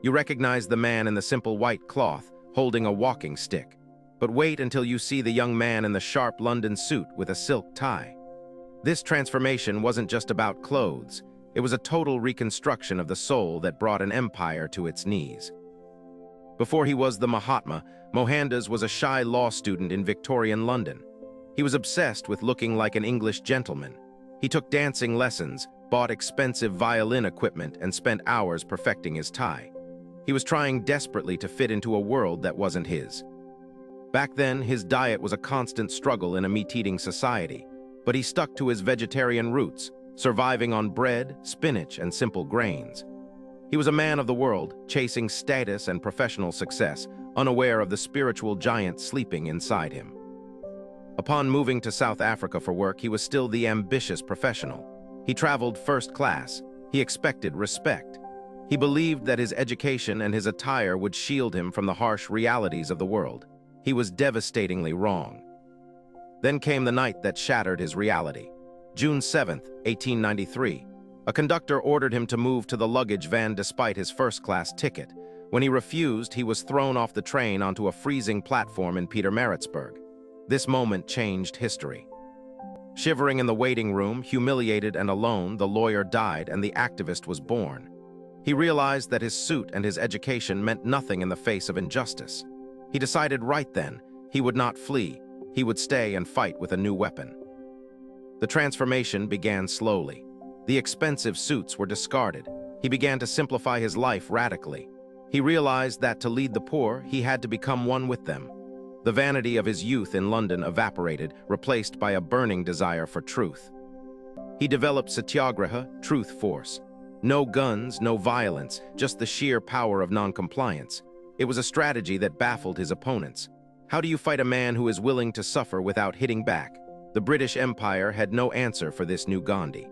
You recognize the man in the simple white cloth, holding a walking stick. But wait until you see the young man in the sharp London suit with a silk tie. This transformation wasn't just about clothes. It was a total reconstruction of the soul that brought an empire to its knees. Before he was the Mahatma, Mohandas was a shy law student in Victorian London. He was obsessed with looking like an English gentleman. He took dancing lessons, bought expensive violin equipment, and spent hours perfecting his tie. He was trying desperately to fit into a world that wasn't his. Back then, his diet was a constant struggle in a meat-eating society, but he stuck to his vegetarian roots, surviving on bread, spinach, and simple grains. He was a man of the world, chasing status and professional success, unaware of the spiritual giant sleeping inside him. Upon moving to South Africa for work, he was still the ambitious professional. He traveled first class. He expected respect. He believed that his education and his attire would shield him from the harsh realities of the world. He was devastatingly wrong. Then came the night that shattered his reality. June 7, 1893. A conductor ordered him to move to the luggage van despite his first-class ticket. When he refused, he was thrown off the train onto a freezing platform in Pietermaritzburg. This moment changed history. Shivering in the waiting room, humiliated and alone, the lawyer died and the activist was born. He realized that his suit and his education meant nothing in the face of injustice. He decided right then, he would not flee. He would stay and fight with a new weapon. The transformation began slowly. The expensive suits were discarded. He began to simplify his life radically. He realized that to lead the poor, he had to become one with them. The vanity of his youth in London evaporated, replaced by a burning desire for truth. He developed satyagraha, truth force. No guns, no violence, just the sheer power of non-compliance. It was a strategy that baffled his opponents. How do you fight a man who is willing to suffer without hitting back? The British Empire had no answer for this new Gandhi.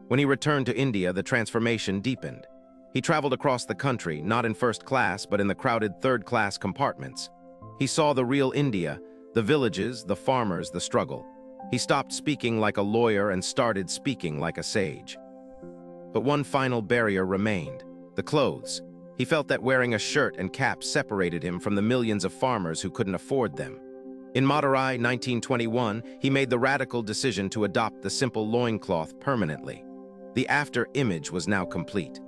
When he returned to India, the transformation deepened. He traveled across the country, not in first class, but in the crowded third-class compartments. He saw the real India, the villages, the farmers, the struggle. He stopped speaking like a lawyer and started speaking like a sage. But one final barrier remained: the clothes. He felt that wearing a shirt and cap separated him from the millions of farmers who couldn't afford them. In Madurai, 1921, he made the radical decision to adopt the simple loincloth permanently. The after-image was now complete.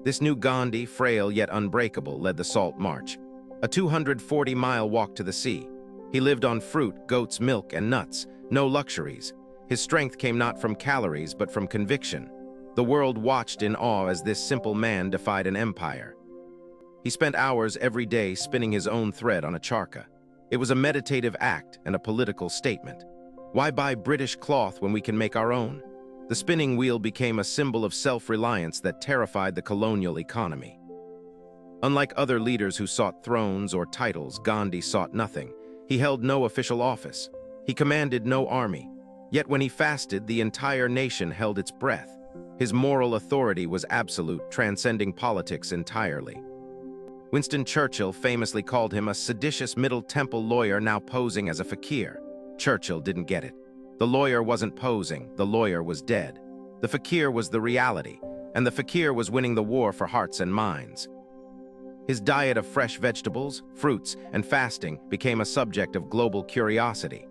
This new Gandhi, frail yet unbreakable, led the Salt March, a 240-mile walk to the sea. He lived on fruit, goat's milk, and nuts, no luxuries. His strength came not from calories, but from conviction. The world watched in awe as this simple man defied an empire. He spent hours every day spinning his own thread on a charkha. It was a meditative act and a political statement. Why buy British cloth when we can make our own? The spinning wheel became a symbol of self-reliance that terrified the colonial economy. Unlike other leaders who sought thrones or titles, Gandhi sought nothing. He held no official office. He commanded no army. Yet when he fasted, the entire nation held its breath. His moral authority was absolute, transcending politics entirely. Winston Churchill famously called him a seditious Middle Temple lawyer now posing as a fakir. Churchill didn't get it. The lawyer wasn't posing, the lawyer was dead. The fakir was the reality, and the fakir was winning the war for hearts and minds. His diet of fresh vegetables, fruits, and fasting became a subject of global curiosity.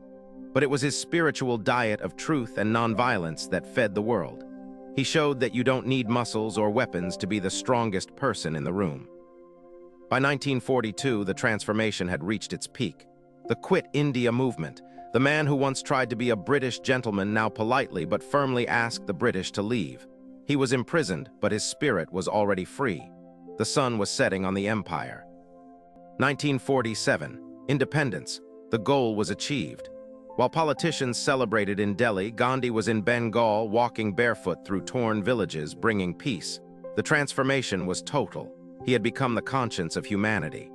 But it was his spiritual diet of truth and nonviolence that fed the world. He showed that you don't need muscles or weapons to be the strongest person in the room. By 1942, the transformation had reached its peak. The Quit India movement. The man who once tried to be a British gentleman now politely but firmly asked the British to leave. He was imprisoned, but his spirit was already free. The sun was setting on the empire. 1947. Independence. The goal was achieved. While politicians celebrated in Delhi, Gandhi was in Bengal walking barefoot through torn villages, bringing peace. The transformation was total. He had become the conscience of humanity.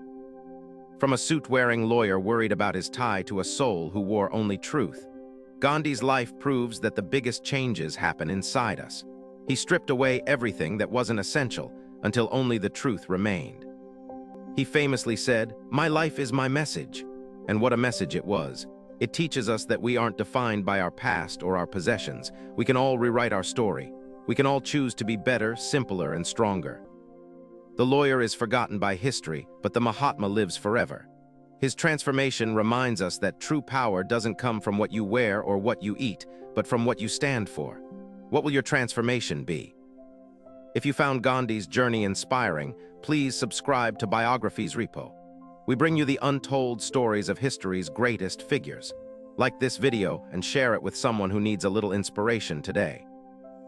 From a suit-wearing lawyer worried about his tie to a soul who wore only truth, Gandhi's life proves that the biggest changes happen inside us. He stripped away everything that wasn't essential until only the truth remained. He famously said, "My life is my message." And what a message it was. It teaches us that we aren't defined by our past or our possessions. We can all rewrite our story. We can all choose to be better, simpler, and stronger. The lawyer is forgotten by history, but the Mahatma lives forever. His transformation reminds us that true power doesn't come from what you wear or what you eat, but from what you stand for. What will your transformation be? If you found Gandhi's journey inspiring, please subscribe to Biographies Repo. We bring you the untold stories of history's greatest figures. Like this video and share it with someone who needs a little inspiration today.